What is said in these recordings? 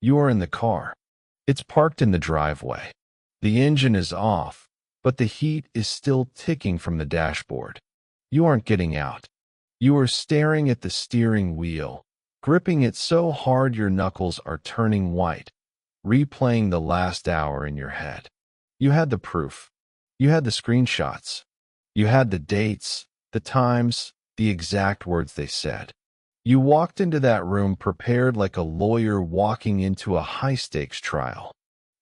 You are in the car. It's parked in the driveway. The engine is off, but the heat is still ticking from the dashboard. You aren't getting out. You are staring at the steering wheel, gripping it so hard your knuckles are turning white, replaying the last hour in your head. You had the proof. You had the screenshots. You had the dates, the times, the exact words they said. You walked into that room prepared like a lawyer walking into a high-stakes trial.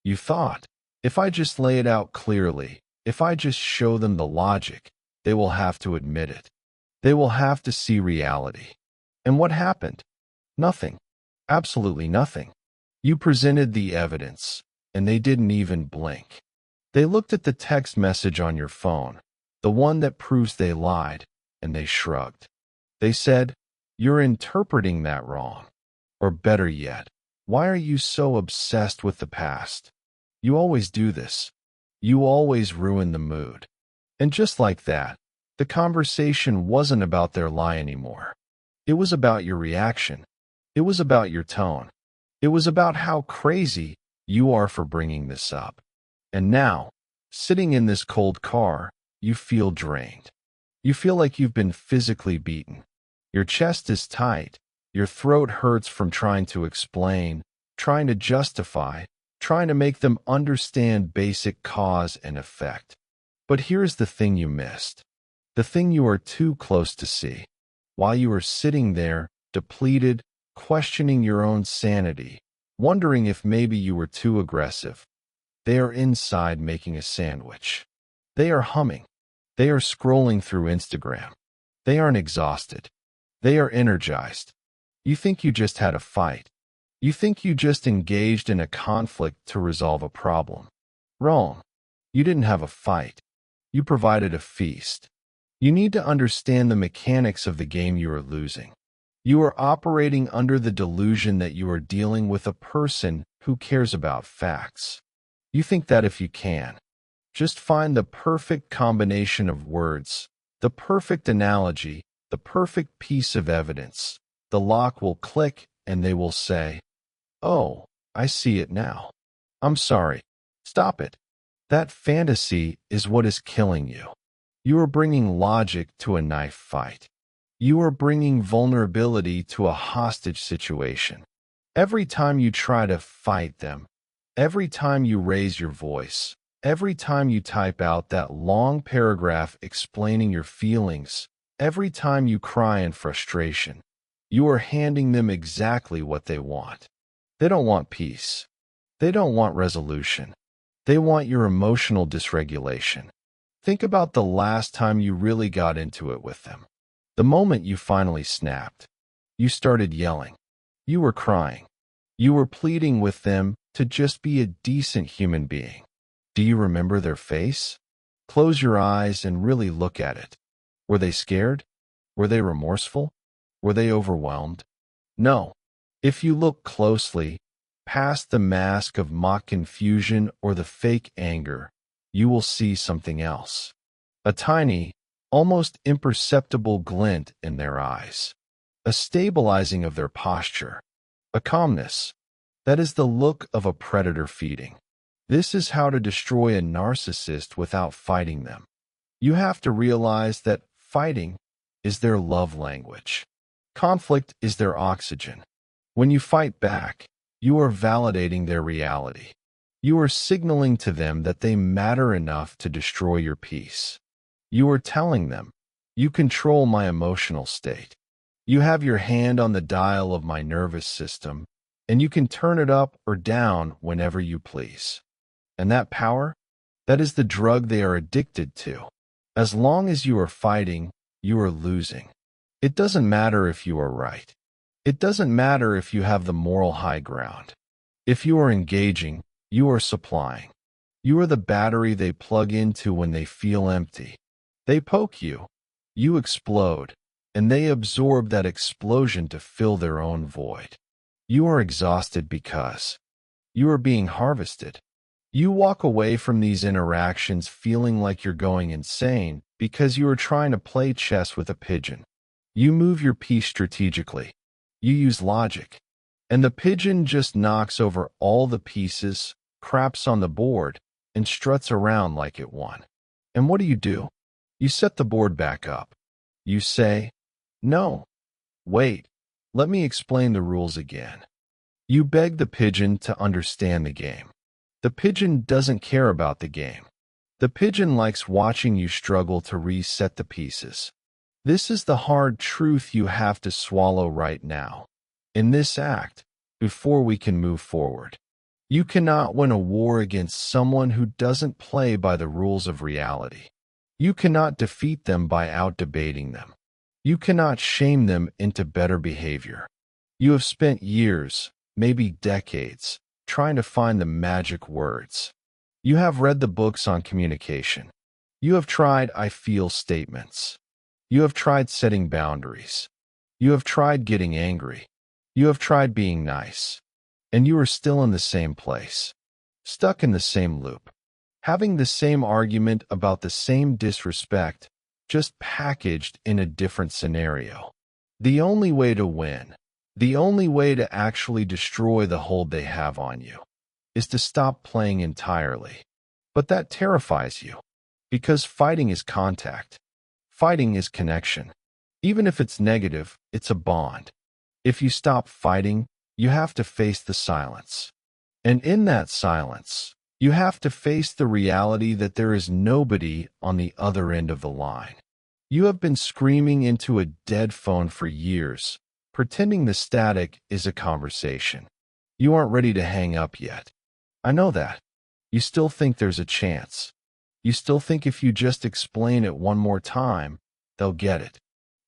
You thought, if I just lay it out clearly, if I just show them the logic, they will have to admit it. They will have to see reality. And what happened? Nothing. Absolutely nothing. You presented the evidence, and they didn't even blink. They looked at the text message on your phone, the one that proves they lied, and they shrugged. They said, "You're interpreting that wrong." Or better yet, "Why are you so obsessed with the past? You always do this. You always ruin the mood." And just like that, the conversation wasn't about their lie anymore. It was about your reaction. It was about your tone. It was about how crazy you are for bringing this up. And now, sitting in this cold car, you feel drained. You feel like you've been physically beaten. Your chest is tight. Your throat hurts from trying to explain, trying to justify, trying to make them understand basic cause and effect. But here's the thing you missed. The thing you are too close to see. While you are sitting there, depleted, questioning your own sanity, wondering if maybe you were too aggressive, they are inside making a sandwich. They are humming. They are scrolling through Instagram. They aren't exhausted. They are energized. You think you just had a fight. You think you just engaged in a conflict to resolve a problem. Wrong. You didn't have a fight. You provided a feast. You need to understand the mechanics of the game you are losing. You are operating under the delusion that you are dealing with a person who cares about facts. You think that if you can, just find the perfect combination of words, the perfect analogy, the perfect piece of evidence, the lock will click and they will say, "Oh, I see it now. I'm sorry. Stop it." That fantasy is what is killing you. You are bringing logic to a knife fight. You are bringing vulnerability to a hostage situation. Every time you try to fight them, every time you raise your voice, every time you type out that long paragraph explaining your feelings, every time you cry in frustration, you are handing them exactly what they want. They don't want peace. They don't want resolution. They want your emotional dysregulation. Think about the last time you really got into it with them. The moment you finally snapped. You started yelling. You were crying. You were pleading with them to just be a decent human being. Do you remember their face? Close your eyes and really look at it. Were they scared? Were they remorseful? Were they overwhelmed? No. If you look closely, past the mask of mock confusion or the fake anger, you will see something else. A tiny, almost imperceptible glint in their eyes. A stabilizing of their posture. A calmness. That is the look of a predator feeding. This is how to destroy a narcissist without fighting them. You have to realize that fighting is their love language. Conflict is their oxygen. When you fight back, you are validating their reality. You are signaling to them that they matter enough to destroy your peace. You are telling them, "You control my emotional state. You have your hand on the dial of my nervous system, and you can turn it up or down whenever you please." And that power, that is the drug they are addicted to. As long as you are fighting, you are losing. It doesn't matter if you are right. It doesn't matter if you have the moral high ground. If you are engaging, you are supplying. You are the battery they plug into when they feel empty. They poke you, you explode, and they absorb that explosion to fill their own void. You are exhausted because you are being harvested. You walk away from these interactions feeling like you're going insane because you are trying to play chess with a pigeon. You move your piece strategically. You use logic. And the pigeon just knocks over all the pieces, craps on the board, and struts around like it won. And what do? You set the board back up. You say, "No, wait, let me explain the rules again." You beg the pigeon to understand the game. The pigeon doesn't care about the game. The pigeon likes watching you struggle to reset the pieces. This is the hard truth you have to swallow right now. In this act, before we can move forward, you cannot win a war against someone who doesn't play by the rules of reality. You cannot defeat them by out-debating them. You cannot shame them into better behavior. You have spent years, maybe decades, trying to find the magic words. You have read the books on communication. You have tried "I feel" statements. You have tried setting boundaries. You have tried getting angry. You have tried being nice. And you are still in the same place, stuck in the same loop, having the same argument about the same disrespect, just packaged in a different scenario. The only way to win, the only way to actually destroy the hold they have on you, is to stop playing entirely. But that terrifies you, because fighting is contact. Fighting is connection. Even if it's negative, it's a bond. If you stop fighting, you have to face the silence. And in that silence, you have to face the reality that there is nobody on the other end of the line. You have been screaming into a dead phone for years, pretending the static is a conversation. You aren't ready to hang up yet. I know that. You still think there's a chance. You still think if you just explain it one more time, they'll get it.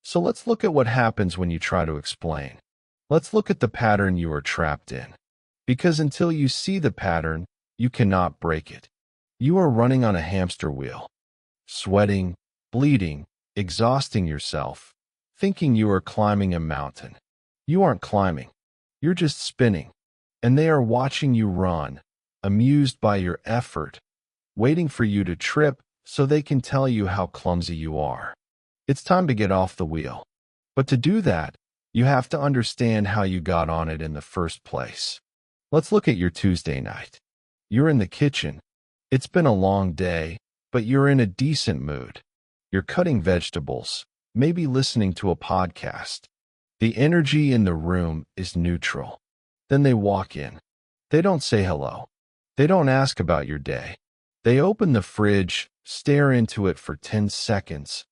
So let's look at what happens when you try to explain. Let's look at the pattern you are trapped in. Because until you see the pattern, you cannot break it. You are running on a hamster wheel, sweating, bleeding, exhausting yourself, thinking you are climbing a mountain. You aren't climbing. You're just spinning. And they are watching you run, amused by your effort, waiting for you to trip so they can tell you how clumsy you are. It's time to get off the wheel. But to do that, you have to understand how you got on it in the first place. Let's look at your Tuesday night. You're in the kitchen. It's been a long day, but you're in a decent mood. You're cutting vegetables, maybe listening to a podcast. The energy in the room is neutral. Then they walk in. They don't say hello. They don't ask about your day. They open the fridge, stare into it for 10 seconds,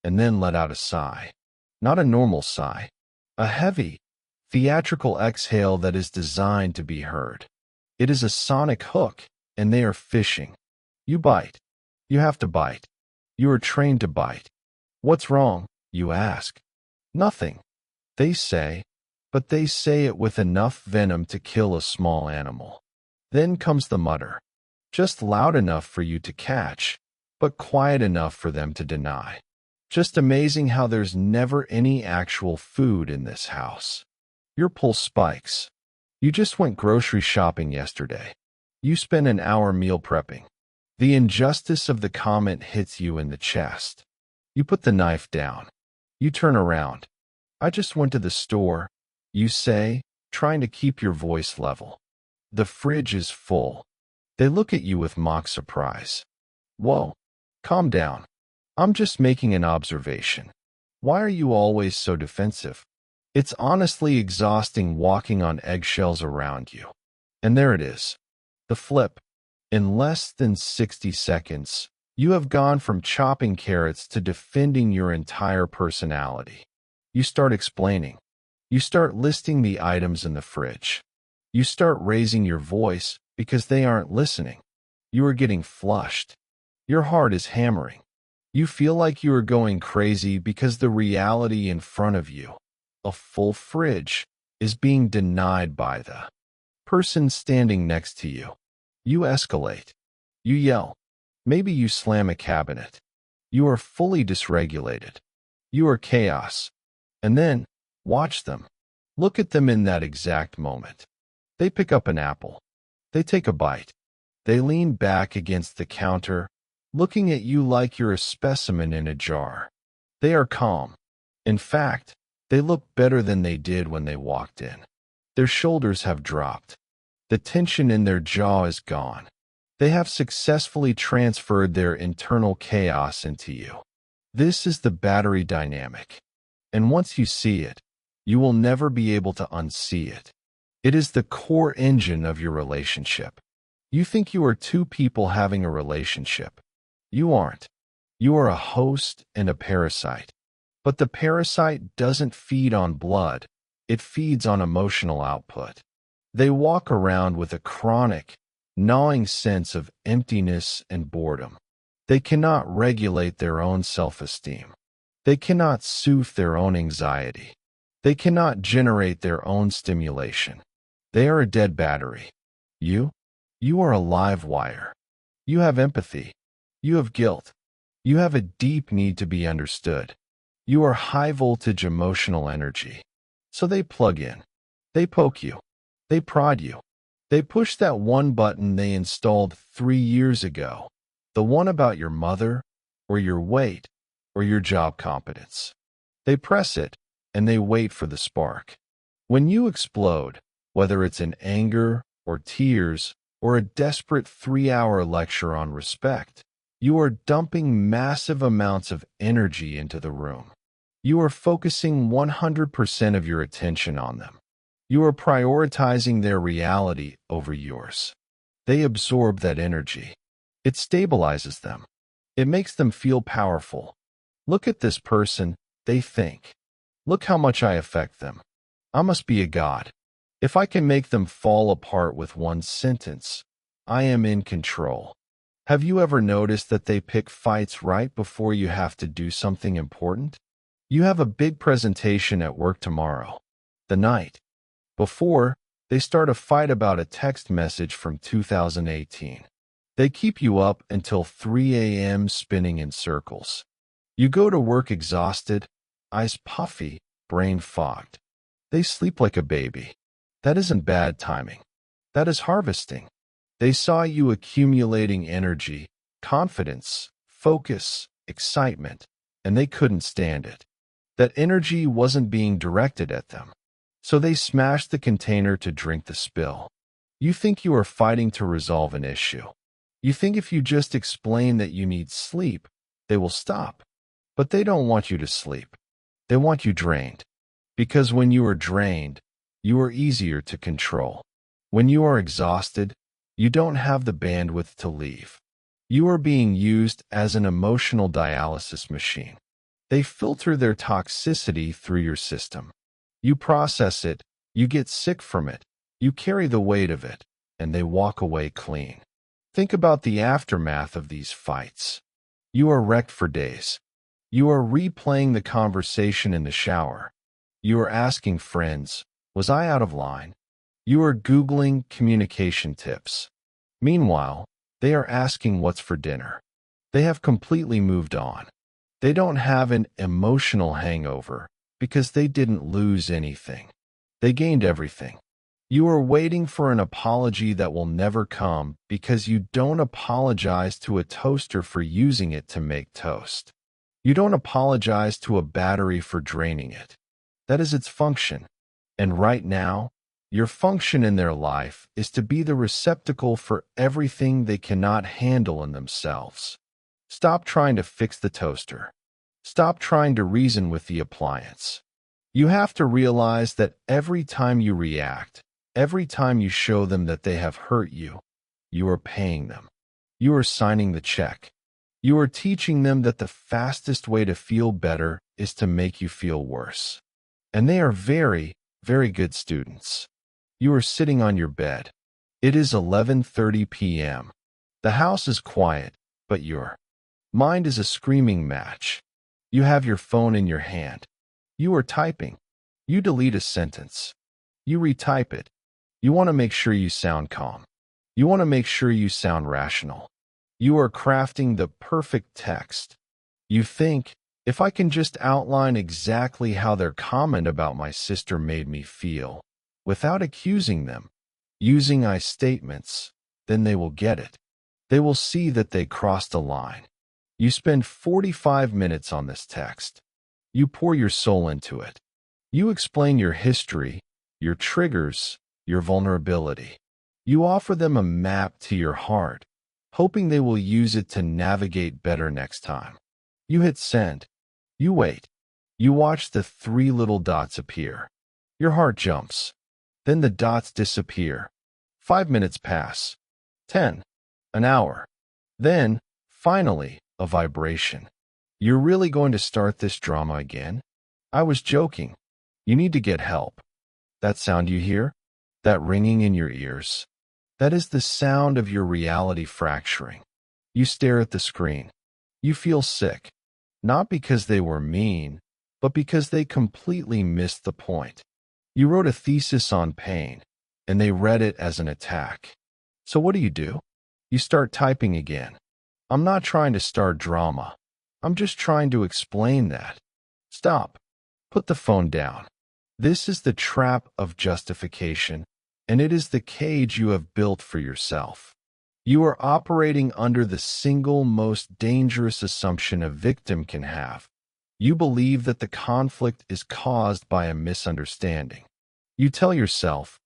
and then let out a sigh. Not a normal sigh. A heavy, theatrical exhale that is designed to be heard. It is a sonic hook, and they are fishing. You bite. You have to bite. You are trained to bite. What's wrong? You ask. Nothing. They say, but they say it with enough venom to kill a small animal. Then comes the mutter. Just loud enough for you to catch, but quiet enough for them to deny. Just amazing how there's never any actual food in this house. Your pulse spikes. You just went grocery shopping yesterday. You spent an hour meal prepping. The injustice of the comment hits you in the chest. You put the knife down. You turn around. I just went to the store, you say, trying to keep your voice level. The fridge is full. They look at you with mock surprise. Whoa, calm down. I'm just making an observation. Why are you always so defensive? It's honestly exhausting walking on eggshells around you. And there it is. The flip. In less than 60 seconds, you have gone from chopping carrots to defending your entire personality. You start explaining. You start listing the items in the fridge. You start raising your voice because they aren't listening. You are getting flushed. Your heart is hammering. You feel like you are going crazy because the reality in front of you, a full fridge, is being denied by the person standing next to you. You escalate. You yell. Maybe you slam a cabinet. You are fully dysregulated. You are chaos. And then, watch them. Look at them in that exact moment. They pick up an apple. They take a bite. They lean back against the counter, looking at you like you're a specimen in a jar. They are calm. In fact, they look better than they did when they walked in. Their shoulders have dropped. The tension in their jaw is gone. They have successfully transferred their internal chaos into you. This is the battery dynamic. And once you see it, you will never be able to unsee it. It is the core engine of your relationship. You think you are two people having a relationship. You aren't. You are a host and a parasite. But the parasite doesn't feed on blood. It feeds on emotional output. They walk around with a chronic, gnawing sense of emptiness and boredom. They cannot regulate their own self-esteem. They cannot soothe their own anxiety. They cannot generate their own stimulation. They are a dead battery. You are a live wire. You have empathy. You have guilt. You have a deep need to be understood. You are high-voltage emotional energy. So they plug in. They poke you. They prod you. They push that one button they installed 3 years ago, the one about your mother, or your weight, or your job competence. They press it, and they wait for the spark. When you explode, whether it's in anger, or tears, or a desperate 3-hour lecture on respect, you are dumping massive amounts of energy into the room. You are focusing 100% of your attention on them. You are prioritizing their reality over yours. They absorb that energy. It stabilizes them. It makes them feel powerful. Look at this person, they think. Look how much I affect them. I must be a god. If I can make them fall apart with one sentence, I am in control. Have you ever noticed that they pick fights right before you have to do something important? You have a big presentation at work tomorrow. The night before, they start a fight about a text message from 2018. They keep you up until 3 a.m. spinning in circles. You go to work exhausted, eyes puffy, brain fogged. They sleep like a baby. That isn't bad timing. That is harvesting. They saw you accumulating energy, confidence, focus, excitement, and they couldn't stand it. That energy wasn't being directed at them. So they smashed the container to drink the spill. You think you are fighting to resolve an issue. You think if you just explain that you need sleep, they will stop. But they don't want you to sleep. They want you drained. Because when you are drained, you are easier to control. When you are exhausted, you don't have the bandwidth to leave. You are being used as an emotional dialysis machine. They filter their toxicity through your system. You process it, you get sick from it, you carry the weight of it, and they walk away clean. Think about the aftermath of these fights. You are wrecked for days. You are replaying the conversation in the shower. You are asking friends, was I out of line? You are Googling communication tips. Meanwhile, they are asking what's for dinner. They have completely moved on. They don't have an emotional hangover because they didn't lose anything. They gained everything. You are waiting for an apology that will never come because you don't apologize to a toaster for using it to make toast. You don't apologize to a battery for draining it. That is its function. And right now, your function in their life is to be the receptacle for everything they cannot handle in themselves. Stop trying to fix the toaster. Stop trying to reason with the appliance. You have to realize that every time you react, every time you show them that they have hurt you, you are paying them. You are signing the check. You are teaching them that the fastest way to feel better is to make you feel worse. And they are very, very good students. You are sitting on your bed. It is 11:30 p.m. The house is quiet, but your mind is a screaming match. You have your phone in your hand. You are typing. You delete a sentence. You retype it. You want to make sure you sound calm. You want to make sure you sound rational. You are crafting the perfect text. You think, if I can just outline exactly how their comment about my sister made me feel, without accusing them, using I statements, then they will get it. They will see that they crossed a line. You spend 45 minutes on this text. You pour your soul into it. You explain your history, your triggers, your vulnerability. You offer them a map to your heart, hoping they will use it to navigate better next time. You hit send. You wait. You watch the 3 little dots appear. Your heart jumps. Then the dots disappear. 5 minutes pass. 10. An hour. Then, finally, a vibration. You're really going to start this drama again? I was joking. You need to get help. That sound you hear? That ringing in your ears? That is the sound of your reality fracturing. You stare at the screen. You feel sick. Not because they were mean, but because they completely missed the point. You wrote a thesis on pain, and they read it as an attack. So what do? You start typing again. I'm not trying to start drama. I'm just trying to explain that. Stop. Put the phone down. This is the trap of justification, and it is the cage you have built for yourself. You are operating under the single most dangerous assumption a victim can have. You believe that the conflict is caused by a misunderstanding. You tell yourself,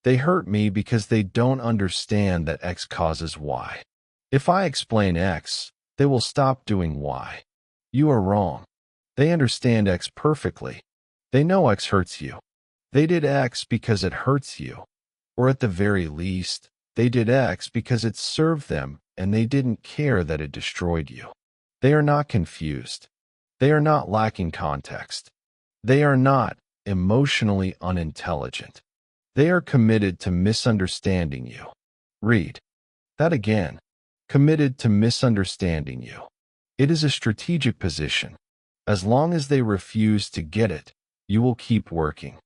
they hurt me because they don't understand that X causes Y. If I explain X, they will stop doing Y. You are wrong. They understand X perfectly. They know X hurts you. They did X because it hurts you. Or at the very least, they did X because it served them and they didn't care that it destroyed you. They are not confused. They are not lacking context. They are not emotionally unintelligent. They are committed to misunderstanding you. Read that again. Committed to misunderstanding you. It is a strategic position. As long as they refuse to get it, you will keep working.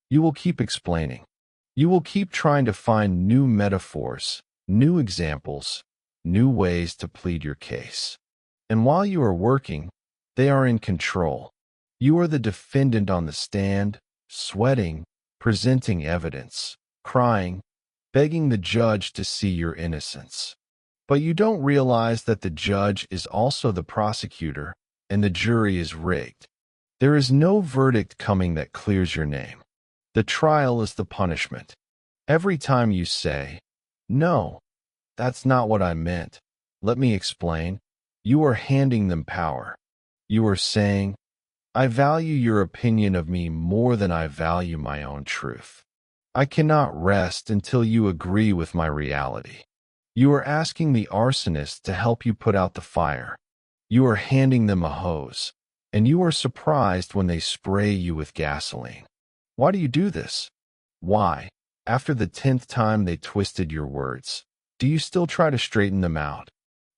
You will keep explaining. You will keep trying to find new metaphors, new examples, new ways to plead your case. And while you are working, they are in control. You are the defendant on the stand, sweating, presenting evidence, crying, begging the judge to see your innocence. But you don't realize that the judge is also the prosecutor, and the jury is rigged. There is no verdict coming that clears your name. The trial is the punishment. Every time you say, "No, that's not what I meant. Let me explain," you are handing them power. You are saying, "I value your opinion of me more than I value my own truth. I cannot rest until you agree with my reality." You are asking the arsonist to help you put out the fire. You are handing them a hose, and you are surprised when they spray you with gasoline. Why do you do this? Why, after the 10th time they twisted your words, do you still try to straighten them out?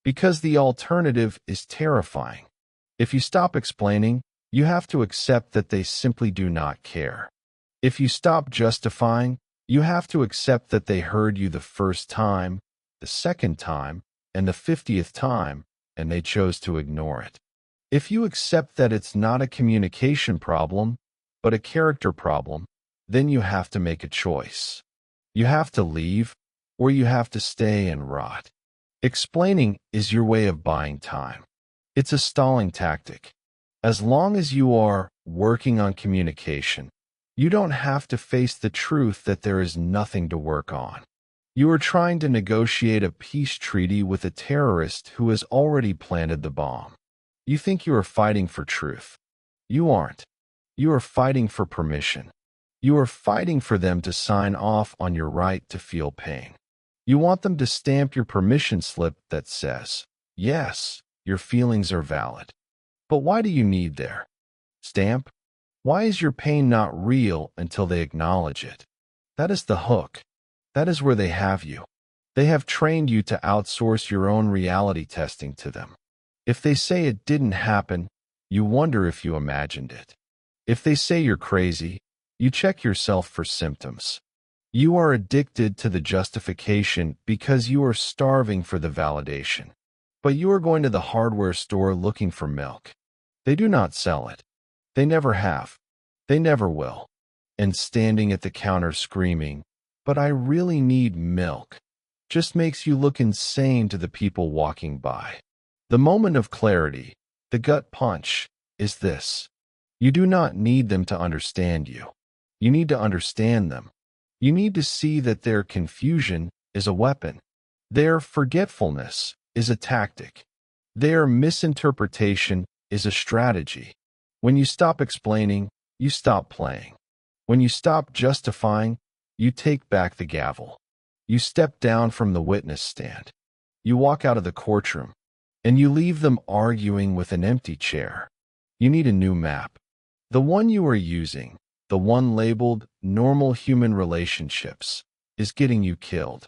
Because the alternative is terrifying. If you stop explaining, you have to accept that they simply do not care. If you stop justifying, you have to accept that they heard you the first time, the second time, and the 50th time, and they chose to ignore it. If you accept that it's not a communication problem, but a character problem, then you have to make a choice. You have to leave, or you have to stay and rot. Explaining is your way of buying time. It's a stalling tactic. As long as you are working on communication, you don't have to face the truth that there is nothing to work on. You are trying to negotiate a peace treaty with a terrorist who has already planted the bomb. You think you are fighting for truth. You aren't. You are fighting for permission. You are fighting for them to sign off on your right to feel pain. You want them to stamp your permission slip that says, "Yes, your feelings are valid." But why do you need their stamp? Why is your pain not real until they acknowledge it? That is the hook. That is where they have you. They have trained you to outsource your own reality testing to them. If they say it didn't happen, you wonder if you imagined it. If they say you're crazy, you check yourself for symptoms. You are addicted to the justification because you are starving for the validation. But you are going to the hardware store looking for milk. They do not sell it. They never have. They never will. And standing at the counter screaming, "But I really need milk," just makes you look insane to the people walking by. The moment of clarity, the gut punch, is this. You do not need them to understand you. You need to understand them. You need to see that their confusion is a weapon. Their forgetfulness is a tactic. Their misinterpretation is a strategy. When you stop explaining, you stop playing. When you stop justifying, you take back the gavel. You step down from the witness stand. You walk out of the courtroom, and you leave them arguing with an empty chair. You need a new map. The one you are using, the one labeled normal human relationships, is getting you killed.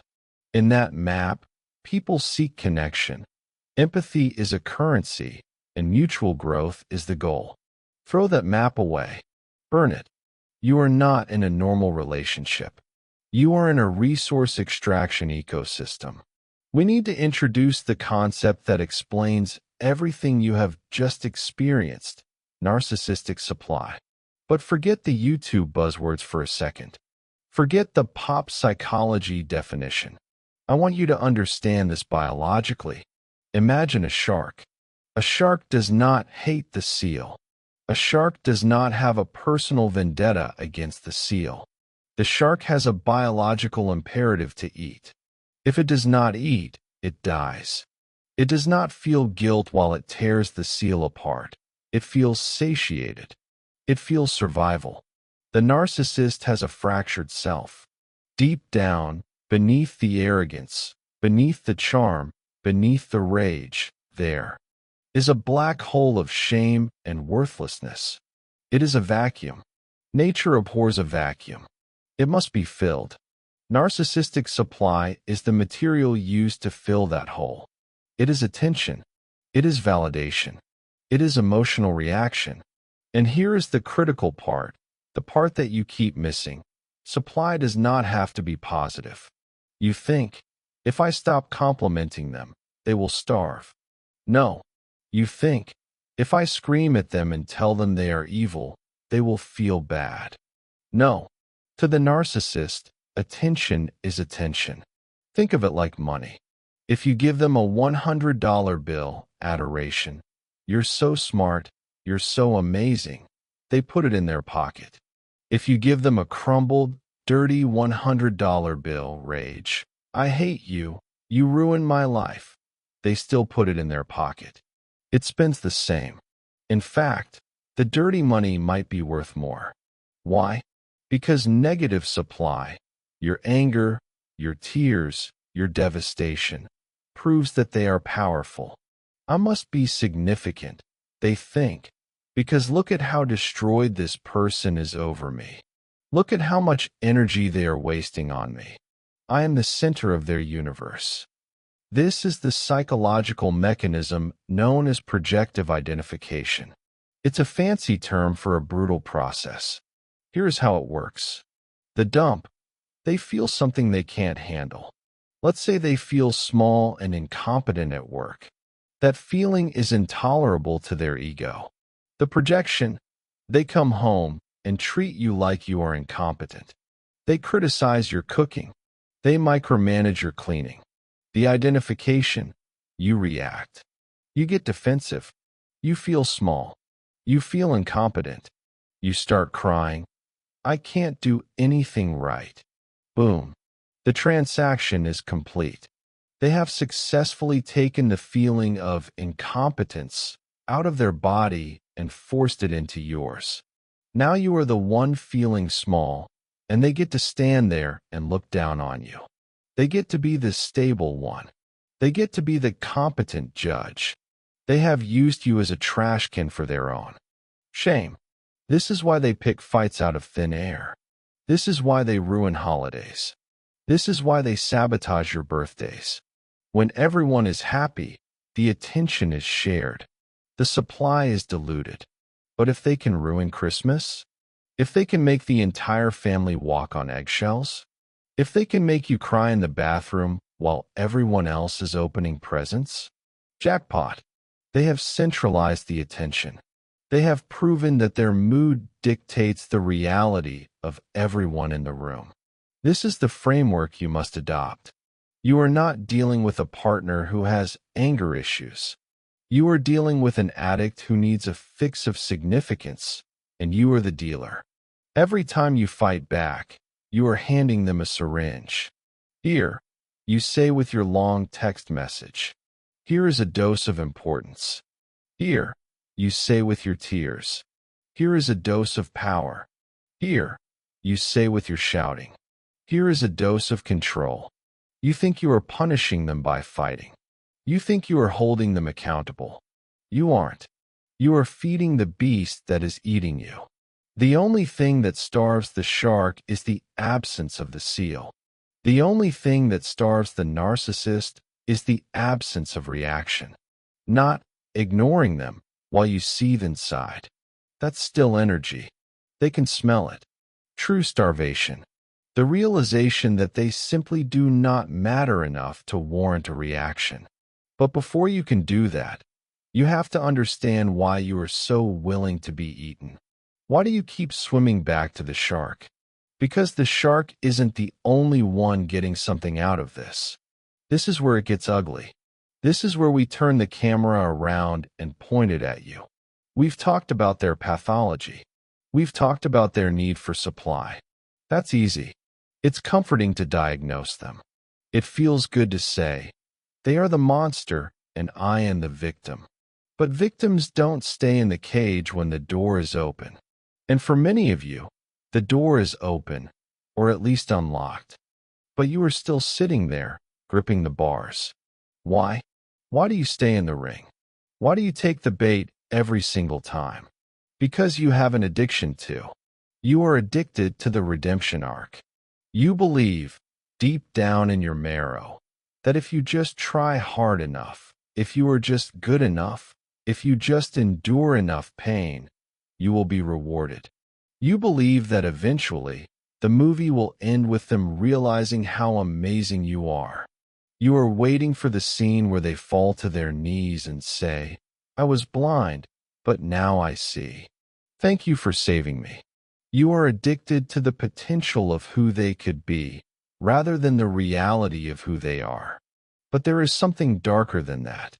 In that map, people seek connection. Empathy is a currency, and mutual growth is the goal. Throw that map away. Burn it. You are not in a normal relationship. You are in a resource extraction ecosystem. We need to introduce the concept that explains everything you have just experienced, narcissistic supply. But forget the YouTube buzzwords for a second. Forget the pop psychology definition. I want you to understand this biologically. Imagine a shark. A shark does not hate the seal. A shark does not have a personal vendetta against the seal. The shark has a biological imperative to eat. If it does not eat, it dies. It does not feel guilt while it tears the seal apart. It feels satiated. It feels survival. The narcissist has a fractured self. Deep down, beneath the arrogance, beneath the charm, beneath the rage, there is a black hole of shame and worthlessness. It is a vacuum. Nature abhors a vacuum. It must be filled. Narcissistic supply is the material used to fill that hole. It is attention. It is validation. It is emotional reaction. And here is the critical part, the part that you keep missing. Supply does not have to be positive. You think, if I stop complimenting them, they will starve. No. You think, if I scream at them and tell them they are evil, they will feel bad. No. To the narcissist, attention is attention. Think of it like money. If you give them a $100 bill, adoration. You're so smart, you're so amazing. They put it in their pocket. If you give them a crumbled, dirty $100 bill, rage. I hate you, you ruined my life. They still put it in their pocket. It spends the same. In fact, the dirty money might be worth more. Why? Because negative supply, your anger, your tears, your devastation, proves that they are powerful. I must be significant, they think, because look at how destroyed this person is over me. Look at how much energy they are wasting on me. I am the center of their universe. This is the psychological mechanism known as projective identification. It's a fancy term for a brutal process. Here's how it works. The dump. They feel something they can't handle. Let's say they feel small and incompetent at work. That feeling is intolerable to their ego. The projection. They come home and treat you like you are incompetent. They criticize your cooking. They micromanage your cleaning. The identification. You react. You get defensive. You feel small. You feel incompetent. You start crying. I can't do anything right. Boom. The transaction is complete. They have successfully taken the feeling of incompetence out of their body and forced it into yours. Now you are the one feeling small, and they get to stand there and look down on you. They get to be the stable one. They get to be the competent judge. They have used you as a trash can for their own. Shame. This is why they pick fights out of thin air. This is why they ruin holidays. This is why they sabotage your birthdays. When everyone is happy, the attention is shared. The supply is diluted. But if they can ruin Christmas, if they can make the entire family walk on eggshells, if they can make you cry in the bathroom while everyone else is opening presents, jackpot. They have centralized the attention. They have proven that their mood dictates the reality of everyone in the room. This is the framework you must adopt. You are not dealing with a partner who has anger issues. You are dealing with an addict who needs a fix of significance, and you are the dealer. Every time you fight back, you are handing them a syringe. Here, you say with your long text message. Here is a dose of importance. Here, you say with your tears. Here is a dose of power. Here, you say with your shouting. Here is a dose of control. You think you are punishing them by fighting. You think you are holding them accountable. You aren't. You are feeding the beast that is eating you. The only thing that starves the shark is the absence of the seal. The only thing that starves the narcissist is the absence of reaction, not ignoring them while you seethe inside. That's still energy. They can smell it. True starvation. The realization that they simply do not matter enough to warrant a reaction. But before you can do that, you have to understand why you are so willing to be eaten. Why do you keep swimming back to the shark? Because the shark isn't the only one getting something out of this. This is where it gets ugly. This is where we turn the camera around and point it at you. We've talked about their pathology. We've talked about their need for supply. That's easy. It's comforting to diagnose them. It feels good to say, they are the monster and I am the victim. But victims don't stay in the cage when the door is open. And for many of you, the door is open, or at least unlocked. But you are still sitting there, gripping the bars. Why? Why do you stay in the ring? Why do you take the bait every single time? Because you have an addiction to. You are addicted to the redemption arc. You believe, deep down in your marrow, that if you just try hard enough, if you are just good enough, if you just endure enough pain, you will be rewarded. You believe that eventually, the movie will end with them realizing how amazing you are. You are waiting for the scene where they fall to their knees and say, I was blind, but now I see. Thank you for saving me. You are addicted to the potential of who they could be, rather than the reality of who they are. But there is something darker than that.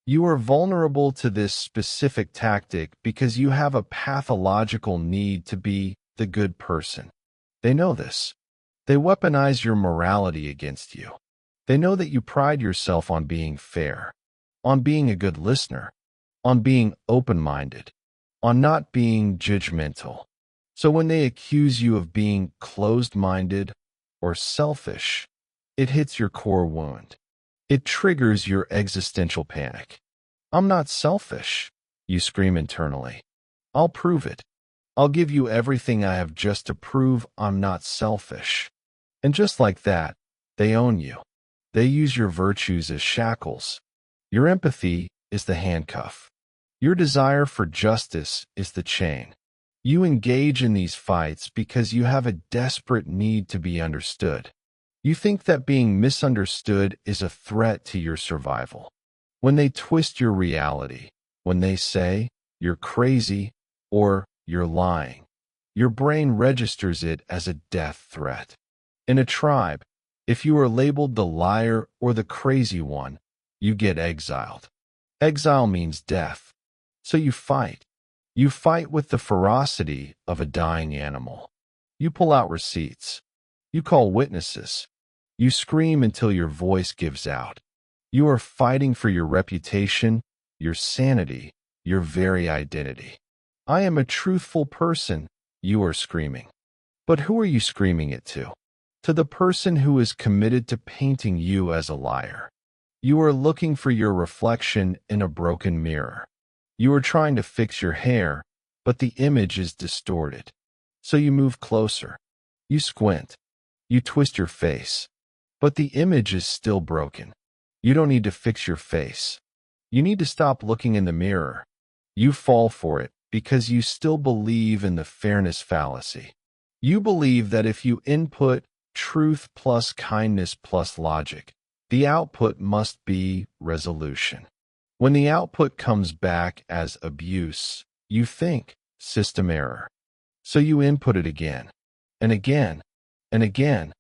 You are vulnerable to this specific tactic because you have a pathological need to be the good person. They know this. They weaponize your morality against you. They know that you pride yourself on being fair, on being a good listener, on being open-minded, on not being judgmental. So when they accuse you of being closed-minded or selfish, it hits your core wound. It triggers your existential panic. I'm not selfish, you scream internally. I'll prove it. I'll give you everything I have just to prove I'm not selfish. And just like that, they own you. They use your virtues as shackles. Your empathy is the handcuff. Your desire for justice is the chain. You engage in these fights because you have a desperate need to be understood. You think that being misunderstood is a threat to your survival. When they twist your reality, when they say, you're crazy or you're lying, your brain registers it as a death threat. In a tribe, if you are labeled the liar or the crazy one, you get exiled. Exile means death. So you fight. You fight with the ferocity of a dying animal. You pull out receipts. You call witnesses. You scream until your voice gives out. You are fighting for your reputation, your sanity, your very identity. I am a truthful person, you are screaming. But who are you screaming it to? To the person who is committed to painting you as a liar. You are looking for your reflection in a broken mirror. You are trying to fix your hair, but the image is distorted. So you move closer. You squint. You twist your face. But the image is still broken. You don't need to fix your face. You need to stop looking in the mirror. You fall for it because you still believe in the fairness fallacy. You believe that if you input truth plus kindness plus logic, the output must be resolution. When the output comes back as abuse, you think system error. So you input it again, and again, and again.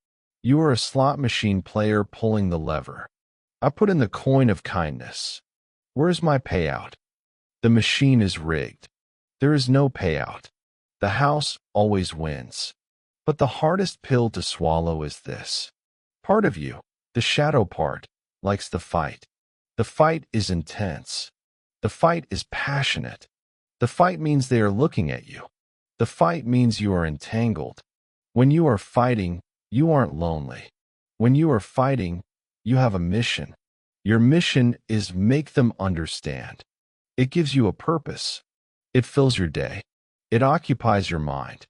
You are a slot machine player pulling the lever. I put in the coin of kindness. Where is my payout? The machine is rigged. There is no payout. The house always wins. But the hardest pill to swallow is this. Part of you, the shadow part, likes the fight. The fight is intense. The fight is passionate. The fight means they are looking at you. The fight means you are entangled. When you are fighting, you aren't lonely. When you are fighting, you have a mission. Your mission is make them understand. It gives you a purpose. It fills your day. It occupies your mind.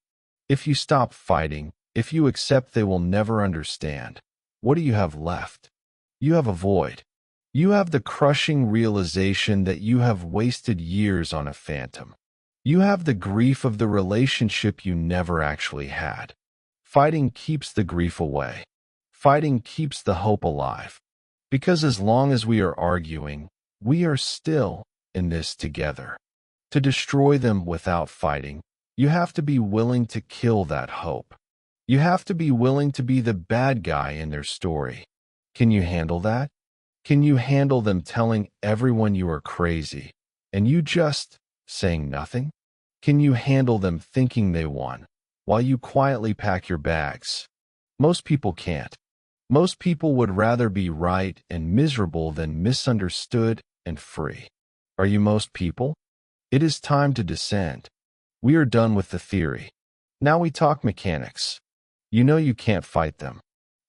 If you stop fighting, if you accept they will never understand, what do you have left? You have a void. You have the crushing realization that you have wasted years on a phantom. You have the grief of the relationship you never actually had. Fighting keeps the grief away. Fighting keeps the hope alive. Because as long as we are arguing, we are still in this together. To destroy them without fighting, you have to be willing to kill that hope. You have to be willing to be the bad guy in their story. Can you handle that? Can you handle them telling everyone you are crazy and you just saying nothing? Can you handle them thinking they won while you quietly pack your bags? Most people can't. Most people would rather be right and miserable than misunderstood and free. Are you most people? It is time to descend. We are done with the theory. Now we talk mechanics. You know you can't fight them.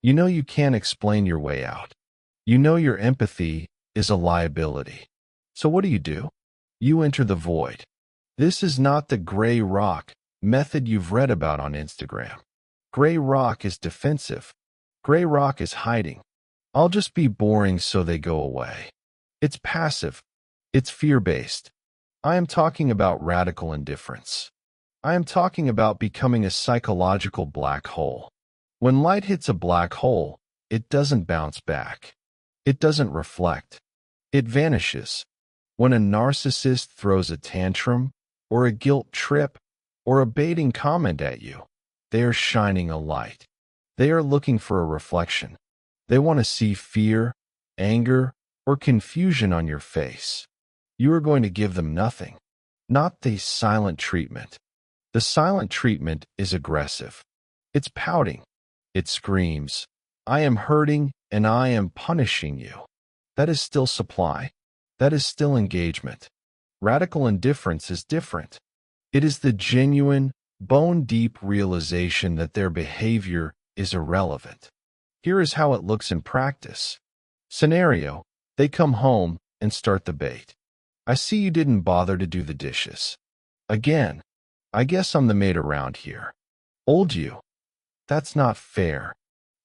You know you can't explain your way out. You know your empathy is a liability. So what do? You enter the void. This is not the gray rock method you've read about on Instagram. Gray rock is defensive. Gray rock is hiding. I'll just be boring so they go away. It's passive. It's fear-based. I am talking about radical indifference. I am talking about becoming a psychological black hole. When light hits a black hole, it doesn't bounce back. It doesn't reflect. It vanishes. When a narcissist throws a tantrum, or a guilt trip, or a baiting comment at you, they are shining a light. They are looking for a reflection. They want to see fear, anger, or confusion on your face. You are going to give them nothing. Not the silent treatment. The silent treatment is aggressive. It's pouting. It screams, I am hurting and I am punishing you. That is still supply. That is still engagement. Radical indifference is different. It is the genuine, bone-deep realization that their behavior is irrelevant. Here is how it looks in practice. Scenario: they come home and start the bait. I see you didn't bother to do the dishes. Again, I guess I'm the maid around here. Old you. That's not fair.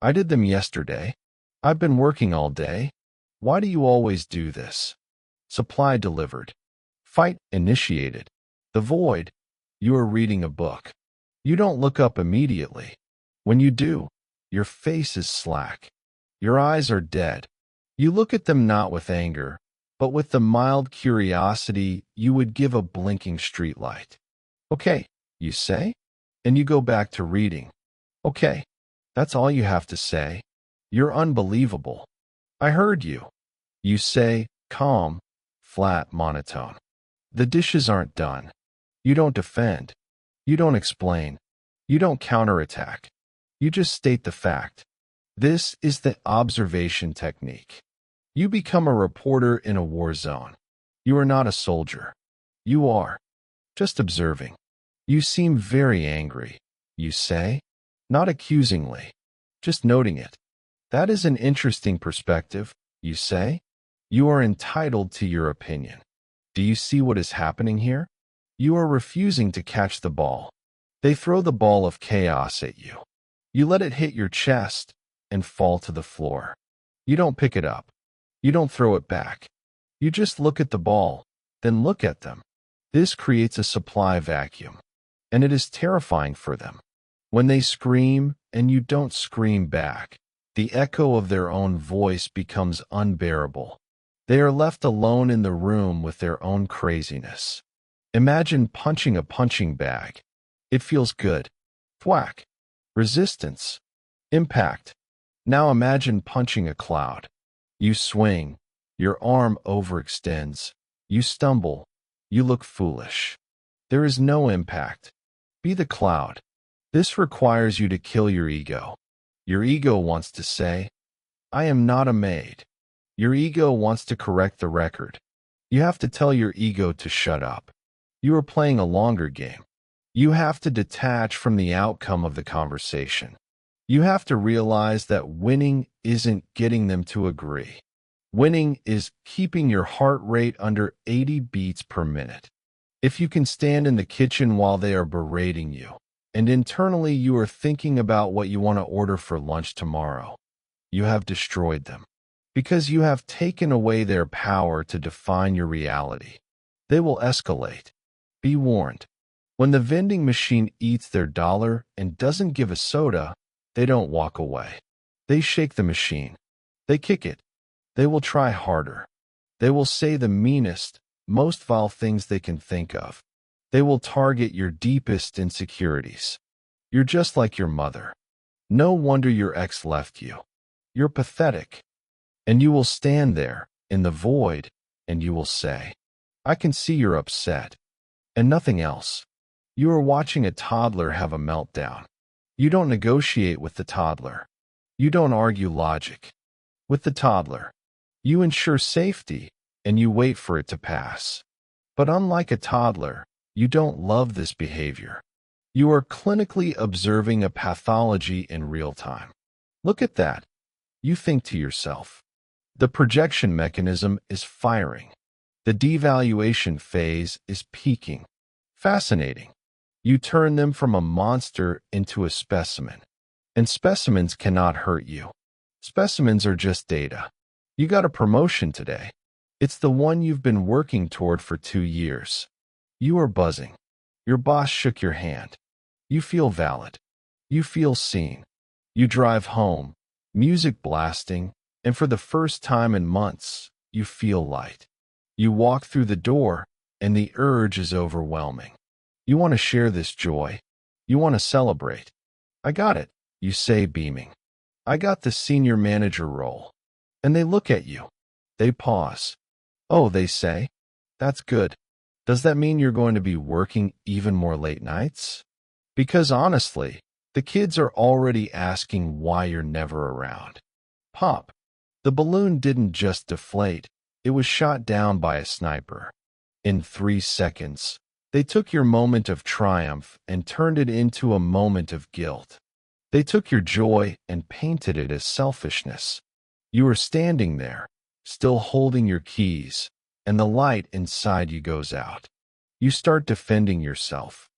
I did them yesterday. I've been working all day. Why do you always do this? Supply delivered. Fight initiated. The void. You are reading a book. You don't look up immediately. When you do, your face is slack. Your eyes are dead. You look at them not with anger, but with the mild curiosity you would give a blinking streetlight. Okay, you say, and you go back to reading. Okay, that's all you have to say. You're unbelievable. I heard you. You say, calm, flat monotone. The dishes aren't done. You don't defend. You don't explain. You don't counterattack. You just state the fact. This is the observation technique. You become a reporter in a war zone. You are not a soldier. You are just observing. You seem very angry, you say, not accusingly, just noting it. That is an interesting perspective, you say. You are entitled to your opinion. Do you see what is happening here? You are refusing to catch the ball. They throw the ball of chaos at you. You let it hit your chest and fall to the floor. You don't pick it up. You don't throw it back. You just look at the ball, then look at them. This creates a supply vacuum, and it is terrifying for them. When they scream and you don't scream back, the echo of their own voice becomes unbearable. They are left alone in the room with their own craziness. Imagine punching a punching bag. It feels good. Thwack. Resistance. Impact. Now imagine punching a cloud. You swing. Your arm overextends. You stumble. You look foolish. There is no impact. Be the cloud. This requires you to kill your ego. Your ego wants to say, I am not a maid. Your ego wants to correct the record. You have to tell your ego to shut up. You are playing a longer game. You have to detach from the outcome of the conversation. You have to realize that winning isn't getting them to agree. Winning is keeping your heart rate under 80 beats per minute. If you can stand in the kitchen while they are berating you, and internally you are thinking about what you want to order for lunch tomorrow, you have destroyed them. Because you have taken away their power to define your reality. They will escalate. Be warned. When the vending machine eats their dollar and doesn't give a soda, they don't walk away. They shake the machine. They kick it. They will try harder. They will say the meanest, most vile things they can think of. They will target your deepest insecurities. You're just like your mother. No wonder your ex left you. You're pathetic. And you will stand there, in the void, and you will say, I can see you're upset. And nothing else. You are watching a toddler have a meltdown. You don't negotiate with the toddler. You don't argue logic. With the toddler, you ensure safety, and you wait for it to pass. But unlike a toddler, you don't love this behavior. You are clinically observing a pathology in real time. Look at that. You think to yourself, the projection mechanism is firing. The devaluation phase is peaking. Fascinating. You turn them from a monster into a specimen. And specimens cannot hurt you. Specimens are just data. You got a promotion today. It's the one you've been working toward for 2 years. You are buzzing. Your boss shook your hand. You feel valid. You feel seen. You drive home, music blasting, and for the first time in months, you feel light. You walk through the door, and the urge is overwhelming. You want to share this joy. You want to celebrate. I got it, you say, beaming. I got the senior manager role. And they look at you. They pause. Oh, they say, that's good. Does that mean you're going to be working even more late nights? Because honestly, the kids are already asking why you're never around. Pop. The balloon didn't just deflate, it was shot down by a sniper. In 3 seconds, they took your moment of triumph and turned it into a moment of guilt. They took your joy and painted it as selfishness. You are standing there, still holding your keys, and the light inside you goes out. You start defending yourself.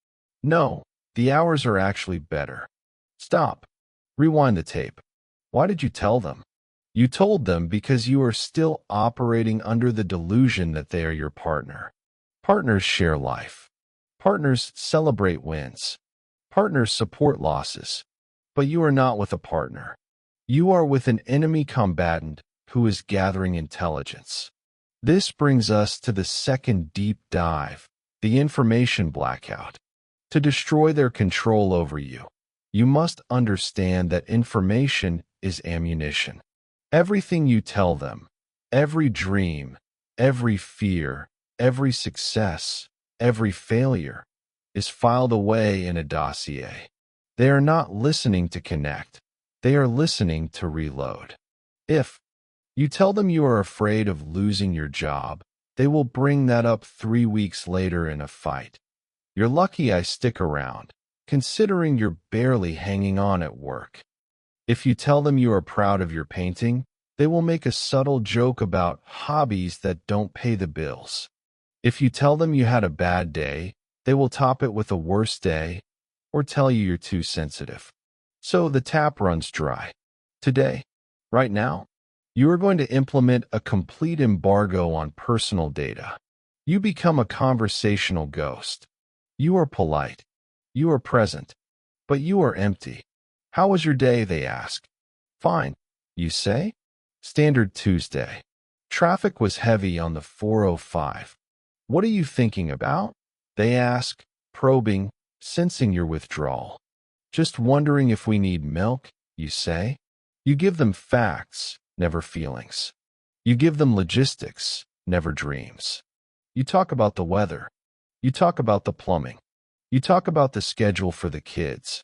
No, the hours are actually better. Stop. Rewind the tape. Why did you tell them? You told them because you are still operating under the delusion that they are your partner. Partners share life. Partners celebrate wins. Partners support losses. But you are not with a partner. You are with an enemy combatant who is gathering intelligence. This brings us to the second deep dive, the information blackout. To destroy their control over you, you must understand that information is ammunition. Everything you tell them, every dream, every fear, every success, every failure, is filed away in a dossier. They are not listening to connect. They are listening to reload. If you tell them you are afraid of losing your job, they will bring that up 3 weeks later in a fight. You're lucky I stick around, considering you're barely hanging on at work. If you tell them you are proud of your painting, they will make a subtle joke about hobbies that don't pay the bills. If you tell them you had a bad day, they will top it with a worse day, or tell you you're too sensitive. So the tap runs dry. Today, right now, you are going to implement a complete embargo on personal data. You become a conversational ghost. You are polite. You are present. But you are empty. How was your day, they ask. Fine, you say. Standard Tuesday. Traffic was heavy on the 405. What are you thinking about? They ask, probing, sensing your withdrawal. Just wondering if we need milk, you say. You give them facts, never feelings. You give them logistics, never dreams. You talk about the weather. You talk about the plumbing. You talk about the schedule for the kids,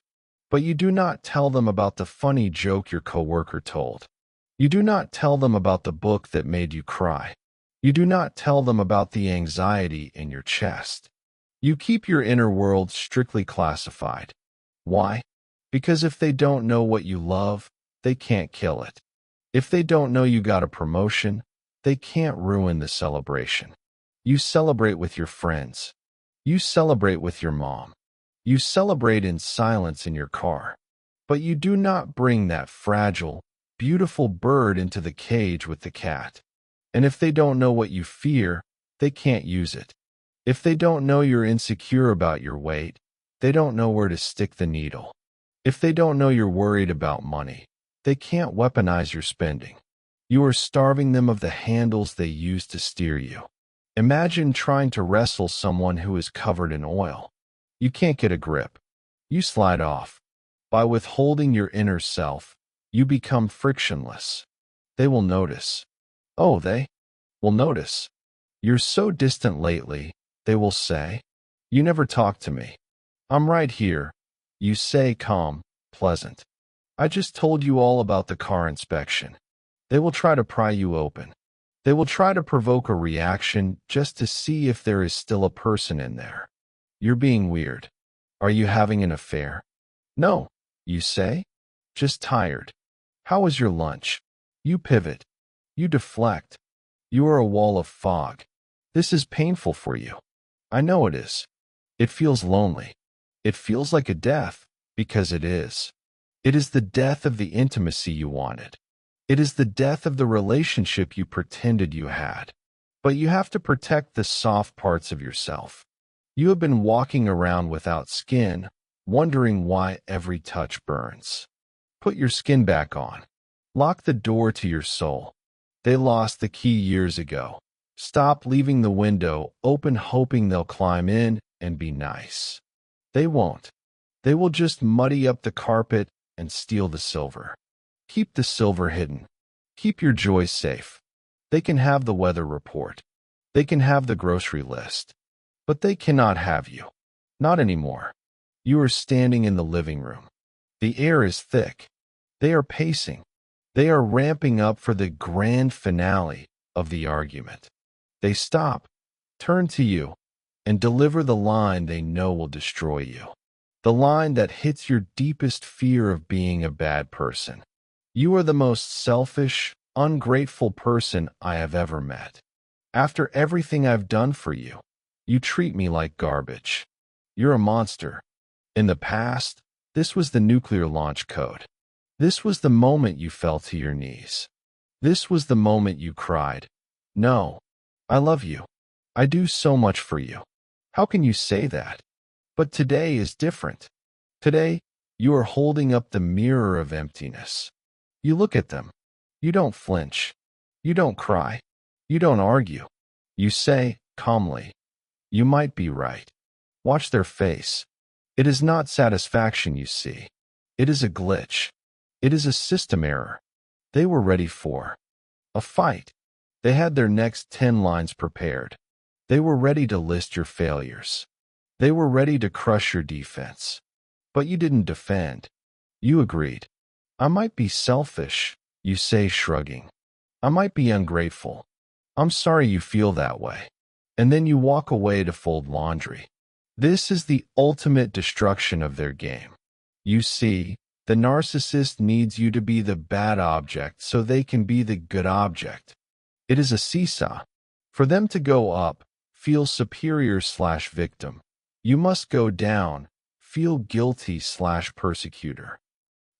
but you do not tell them about the funny joke your coworker told. You do not tell them about the book that made you cry. You do not tell them about the anxiety in your chest. You keep your inner world strictly classified. Why? Because if they don't know what you love, they can't kill it. If they don't know you got a promotion, they can't ruin the celebration. You celebrate with your friends. You celebrate with your mom. You celebrate in silence in your car. But you do not bring that fragile, beautiful bird into the cage with the cat. And if they don't know what you fear, they can't use it. If they don't know you're insecure about your weight, they don't know where to stick the needle. If they don't know you're worried about money, they can't weaponize your spending. You are starving them of the handles they use to steer you. Imagine trying to wrestle someone who is covered in oil. You can't get a grip. You slide off. By withholding your inner self, you become frictionless. They will notice. Oh, they will notice. You're so distant lately, they will say. You never talk to me. I'm right here. You say calm, pleasant. I just told you all about the car inspection. They will try to pry you open. They will try to provoke a reaction just to see if there is still a person in there. You're being weird. Are you having an affair? No, you say. Just tired. How was your lunch? You pivot. You deflect. You are a wall of fog. This is painful for you. I know it is. It feels lonely. It feels like a death, because it is. It is the death of the intimacy you wanted. It is the death of the relationship you pretended you had. But you have to protect the soft parts of yourself. You have been walking around without skin, wondering why every touch burns. Put your skin back on. Lock the door to your soul. They lost the key years ago. Stop leaving the window open hoping they'll climb in and be nice. They won't. They will just muddy up the carpet and steal the silver. Keep the silver hidden. Keep your joy safe. They can have the weather report. They can have the grocery list. But they cannot have you. Not anymore. You are standing in the living room. The air is thick. They are pacing. They are ramping up for the grand finale of the argument. They stop, turn to you, and deliver the line they know will destroy you. The line that hits your deepest fear of being a bad person. You are the most selfish, ungrateful person I have ever met. After everything I've done for you, you treat me like garbage. You're a monster. In the past, this was the nuclear launch code. This was the moment you fell to your knees. This was the moment you cried, "No, I love you. I do so much for you. How can you say that?" But today is different. Today, you are holding up the mirror of emptiness. You look at them. You don't flinch. You don't cry. You don't argue. You say, calmly, "You might be right." Watch their face. It is not satisfaction you see. It is a glitch. It is a system error. They were ready for a fight. They had their next 10 lines prepared. They were ready to list your failures. They were ready to crush your defense. But you didn't defend. You agreed. I might be selfish, you say, shrugging. I might be ungrateful. I'm sorry you feel that way. And then you walk away to fold laundry. This is the ultimate destruction of their game. You see, the narcissist needs you to be the bad object so they can be the good object. It is a seesaw. For them to go up, feel superior/victim. You must go down, feel guilty/persecutor.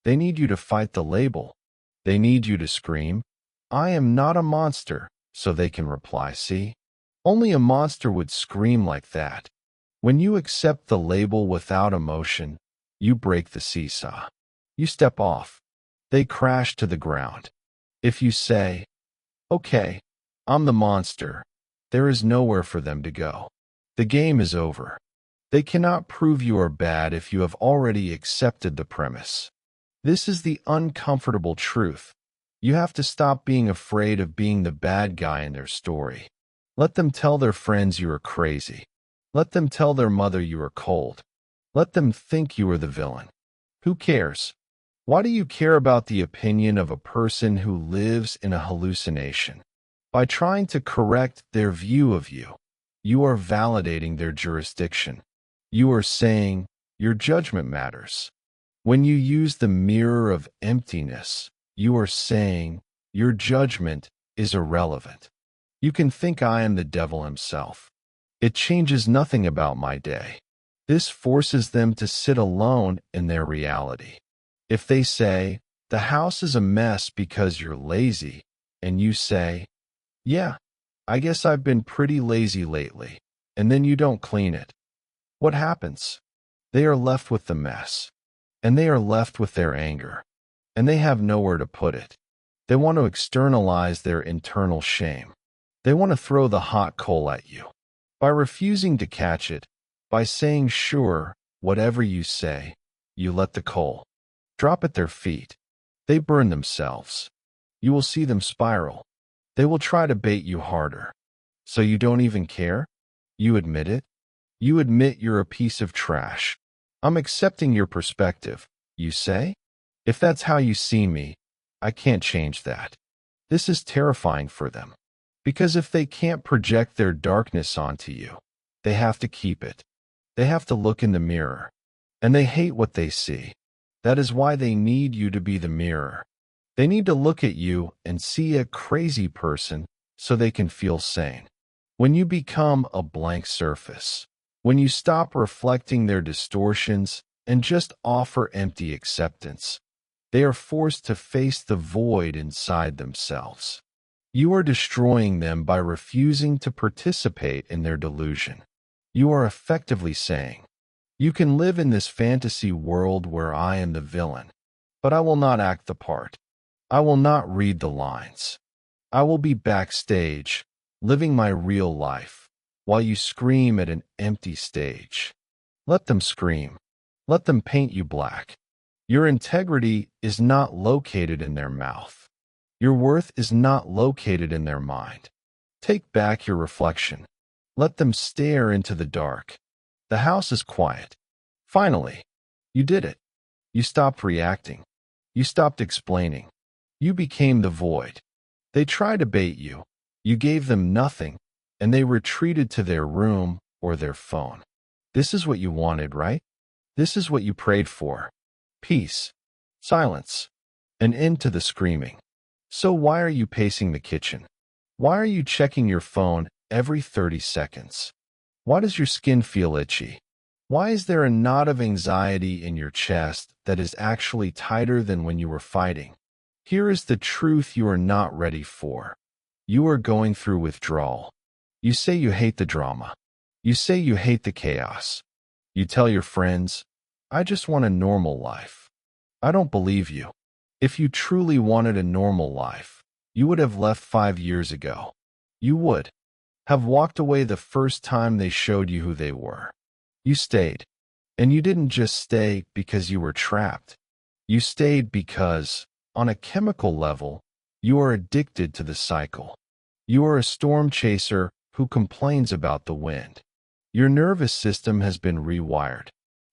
They need you to fight the label. They need you to scream, "I am not a monster," so they can reply, "See? Only a monster would scream like that." When you accept the label without emotion, you break the seesaw. You step off. They crash to the ground. If you say, "Okay, I'm the monster," there is nowhere for them to go. The game is over. They cannot prove you are bad if you have already accepted the premise. This is the uncomfortable truth. You have to stop being afraid of being the bad guy in their story. Let them tell their friends you are crazy. Let them tell their mother you are cold. Let them think you are the villain. Who cares? Why do you care about the opinion of a person who lives in a hallucination? By trying to correct their view of you, you are validating their jurisdiction. You are saying your judgment matters. When you use the mirror of emptiness, you are saying your judgment is irrelevant. You can think I am the devil himself. It changes nothing about my day. This forces them to sit alone in their reality. If they say, the house is a mess because you're lazy, and you say, yeah, I guess I've been pretty lazy lately, and then you don't clean it, what happens? They are left with the mess, and they are left with their anger, and they have nowhere to put it. They want to externalize their internal shame. They want to throw the hot coal at you. By refusing to catch it, by saying sure, whatever you say, you let the coal drop at their feet. They burn themselves. You will see them spiral. They will try to bait you harder. So you don't even care? You admit it? You admit you're a piece of trash. I'm accepting your perspective, you say? If that's how you see me, I can't change that. This is terrifying for them. Because if they can't project their darkness onto you, they have to keep it. They have to look in the mirror. And they hate what they see. That is why they need you to be the mirror. They need to look at you and see a crazy person so they can feel sane. When you become a blank surface, when you stop reflecting their distortions and just offer empty acceptance, they are forced to face the void inside themselves. You are destroying them by refusing to participate in their delusion. You are effectively saying, you can live in this fantasy world where I am the villain, but I will not act the part. I will not read the lines. I will be backstage, living my real life, while you scream at an empty stage. Let them scream. Let them paint you black. Your integrity is not located in their mouth. Your worth is not located in their mind. Take back your reflection. Let them stare into the dark. The house is quiet. Finally, you did it. You stopped reacting. You stopped explaining. You became the void. They tried to bait you. You gave them nothing, and they retreated to their room or their phone. This is what you wanted, right? This is what you prayed for. Peace, silence, an end to the screaming. So why are you pacing the kitchen? Why are you checking your phone every 30 seconds? Why does your skin feel itchy? Why is there a knot of anxiety in your chest that is actually tighter than when you were fighting? Here is the truth you are not ready for. You are going through withdrawal. You say you hate the drama. You say you hate the chaos. You tell your friends, I just want a normal life. I don't believe you. If you truly wanted a normal life, you would have left 5 years ago. You would have walked away the first time they showed you who they were. You stayed. And you didn't just stay because you were trapped. You stayed because, on a chemical level, you are addicted to the cycle. You are a storm chaser who complains about the wind. Your nervous system has been rewired.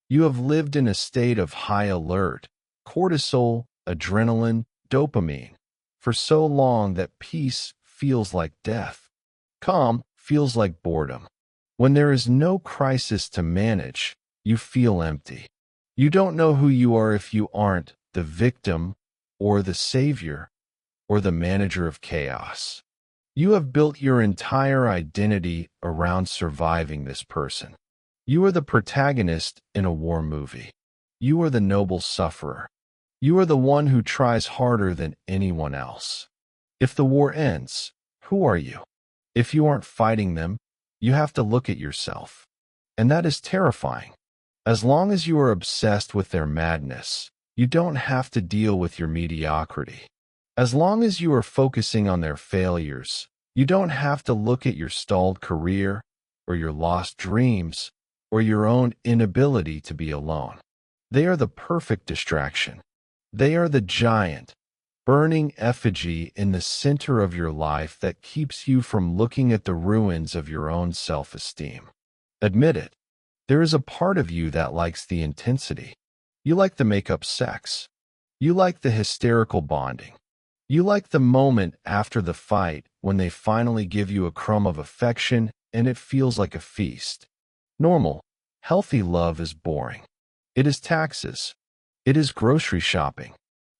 You have lived in a state of high alert, cortisol, adrenaline, dopamine, for so long that peace feels like death. Calm feels like boredom. When there is no crisis to manage, you feel empty. You don't know who you are if you aren't the victim or the savior or the manager of chaos. You have built your entire identity around surviving this person. You are the protagonist in a war movie. You are the noble sufferer. You are the one who tries harder than anyone else. If the war ends, who are you? If you aren't fighting them, you have to look at yourself. And that is terrifying. As long as you are obsessed with their madness, you don't have to deal with your mediocrity. As long as you are focusing on their failures, you don't have to look at your stalled career or your lost dreams or your own inability to be alone. They are the perfect distraction. They are the giant, burning effigy in the center of your life that keeps you from looking at the ruins of your own self-esteem. Admit it. There is a part of you that likes the intensity. You like the make-up sex. You like the hysterical bonding. You like the moment after the fight when they finally give you a crumb of affection and it feels like a feast. Normal, healthy love is boring. It is taxes. It is grocery shopping.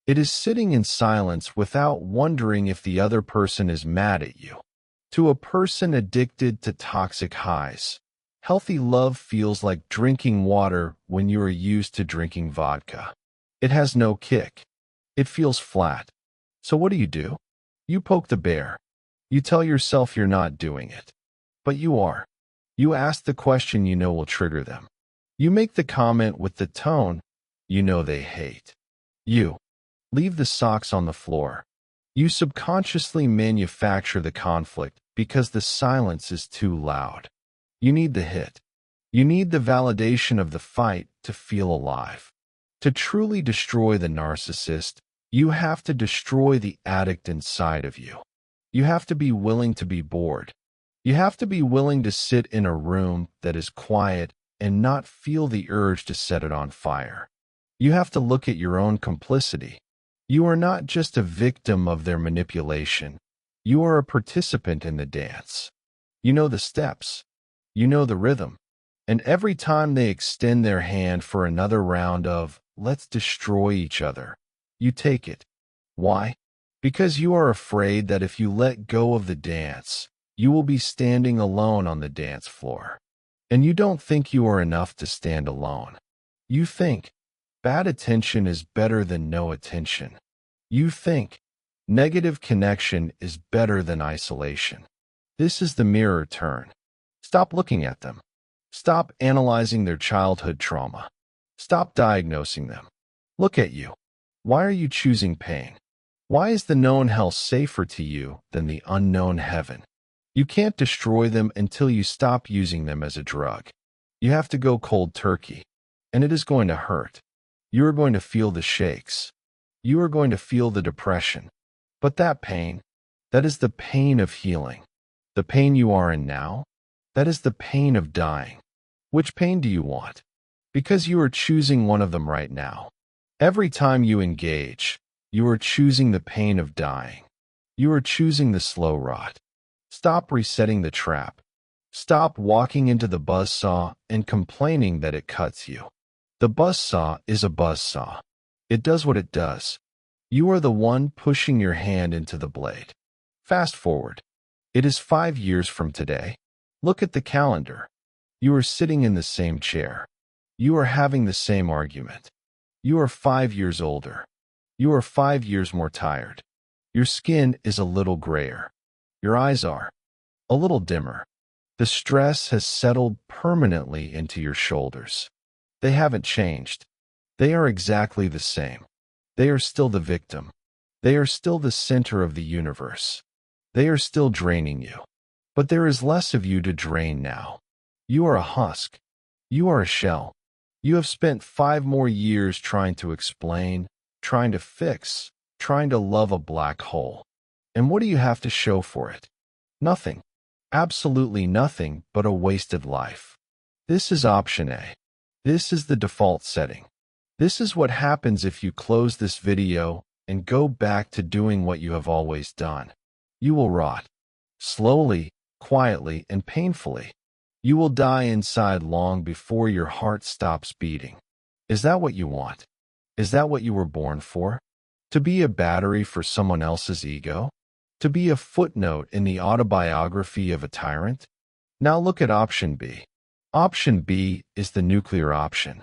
It is sitting in silence without wondering if the other person is mad at you. To a person addicted to toxic highs, healthy love feels like drinking water when you are used to drinking vodka. It has no kick. It feels flat. So what do? You poke the bear. You tell yourself you're not doing it. But you are. You ask the question you know will trigger them. You make the comment with the tone you know they hate. You leave the socks on the floor. You subconsciously manufacture the conflict because the silence is too loud. You need the hit. You need the validation of the fight to feel alive. To truly destroy the narcissist, you have to destroy the addict inside of you. You have to be willing to be bored. You have to be willing to sit in a room that is quiet and not feel the urge to set it on fire. You have to look at your own complicity. You are not just a victim of their manipulation. You are a participant in the dance. You know the steps. You know the rhythm. And every time they extend their hand for another round of, let's destroy each other, you take it. Why? Because you are afraid that if you let go of the dance, you will be standing alone on the dance floor. And you don't think you are enough to stand alone. You think bad attention is better than no attention. You think negative connection is better than isolation. This is the mirror turn. Stop looking at them. Stop analyzing their childhood trauma. Stop diagnosing them. Look at you. Why are you choosing pain? Why is the known hell safer to you than the unknown heaven? You can't destroy them until you stop using them as a drug. You have to go cold turkey. And it is going to hurt. You are going to feel the shakes. You are going to feel the depression. But that pain, that is the pain of healing. The pain you are in now, that is the pain of dying. Which pain do you want? Because you are choosing one of them right now. Every time you engage, you are choosing the pain of dying. You are choosing the slow rot. Stop resetting the trap. Stop walking into the buzzsaw and complaining that it cuts you. The buzzsaw is a buzzsaw. It does what it does. You are the one pushing your hand into the blade. Fast forward. It is 5 years from today. Look at the calendar. You are sitting in the same chair. You are having the same argument. You are 5 years older. You are 5 years more tired. Your skin is a little grayer. Your eyes are a little dimmer. The stress has settled permanently into your shoulders. They haven't changed. They are exactly the same. They are still the victim. They are still the center of the universe. They are still draining you. But there is less of you to drain now. You are a husk. You are a shell. You have spent 5 more years trying to explain, trying to fix, trying to love a black hole. And what do you have to show for it? Nothing. Absolutely nothing but a wasted life. This is option A. This is the default setting. This is what happens if you close this video and go back to doing what you have always done. You will rot. Slowly, quietly, and painfully. You will die inside long before your heart stops beating. Is that what you want? Is that what you were born for? To be a battery for someone else's ego? To be a footnote in the autobiography of a tyrant? Now look at option B. Option B is the nuclear option.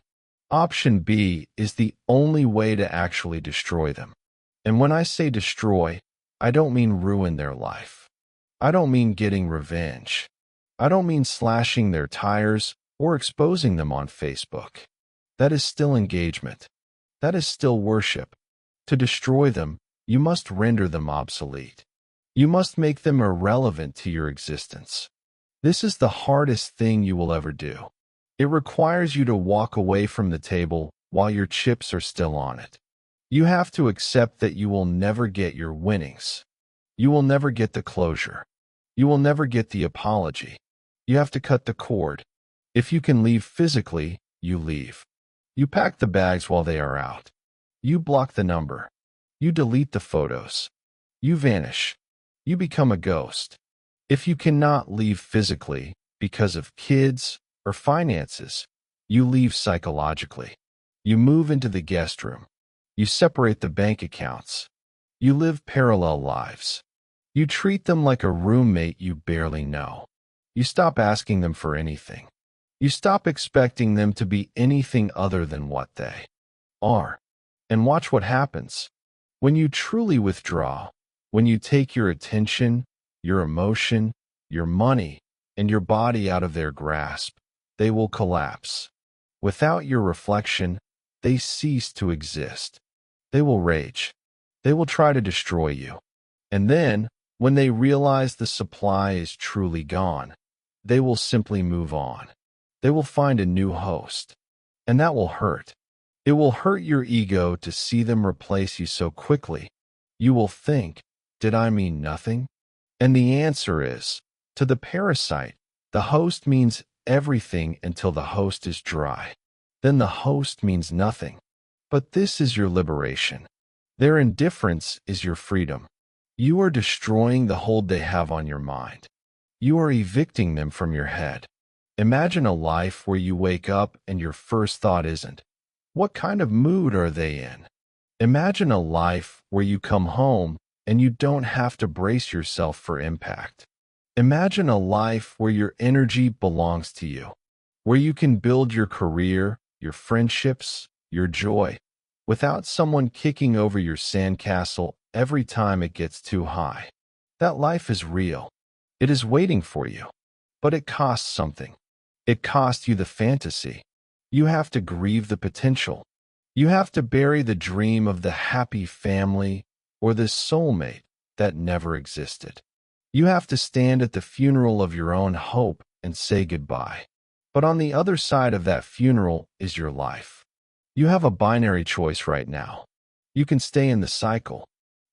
Option B is the only way to actually destroy them. And when I say destroy, I don't mean ruin their life. I don't mean getting revenge. I don't mean slashing their tires or exposing them on Facebook. That is still engagement. That is still worship. To destroy them, you must render them obsolete. You must make them irrelevant to your existence. This is the hardest thing you will ever do. It requires you to walk away from the table while your chips are still on it. You have to accept that you will never get your winnings. You will never get the closure. You will never get the apology. You have to cut the cord. If you can leave physically, you leave. You pack the bags while they are out. You block the number. You delete the photos. You vanish. You become a ghost. If you cannot leave physically because of kids or finances, you leave psychologically. You move into the guest room. You separate the bank accounts. You live parallel lives. You treat them like a roommate you barely know. You stop asking them for anything. You stop expecting them to be anything other than what they are. And watch what happens. When you truly withdraw, when you take your attention, your emotion, your money, and your body out of their grasp, they will collapse. Without your reflection, they cease to exist. They will rage. They will try to destroy you. And then, when they realize the supply is truly gone, they will simply move on. They will find a new host. And that will hurt. It will hurt your ego to see them replace you so quickly. You will think, did I mean nothing? And the answer is, to the parasite, the host means everything until the host is dry. Then the host means nothing. But this is your liberation. Their indifference is your freedom. You are destroying the hold they have on your mind. You are evicting them from your head. Imagine a life where you wake up and your first thought isn't, what kind of mood are they in? Imagine a life where you come home and you don't have to brace yourself for impact. Imagine a life where your energy belongs to you, where you can build your career, your friendships, your joy, without someone kicking over your sandcastle every time it gets too high. That life is real. It is waiting for you. But it costs something. It costs you the fantasy. You have to grieve the potential. You have to bury the dream of the happy family or the soulmate that never existed. You have to stand at the funeral of your own hope and say goodbye. But on the other side of that funeral is your life. You have a binary choice right now. You can stay in the cycle.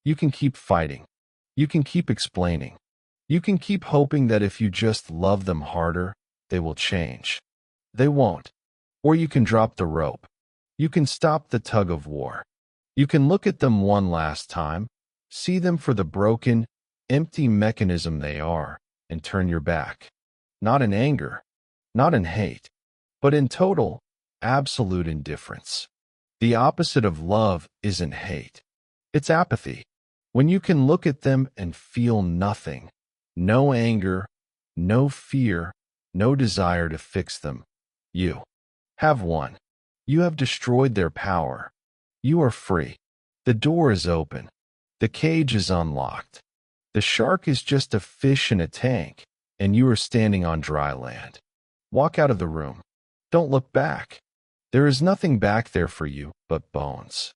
You can keep fighting. You can keep explaining. You can keep hoping that if you just love them harder, they will change. They won't. Or you can drop the rope. You can stop the tug of war. You can look at them one last time, see them for the broken, empty mechanism they are, and turn your back. Not in anger, not in hate, but in total, absolute indifference. The opposite of love isn't hate. It's apathy. When you can look at them and feel nothing, no anger, no fear, no desire to fix them, you have won. You have destroyed their power. You are free. The door is open. The cage is unlocked. The shark is just a fish in a tank, and you are standing on dry land. Walk out of the room. Don't look back. There is nothing back there for you but bones.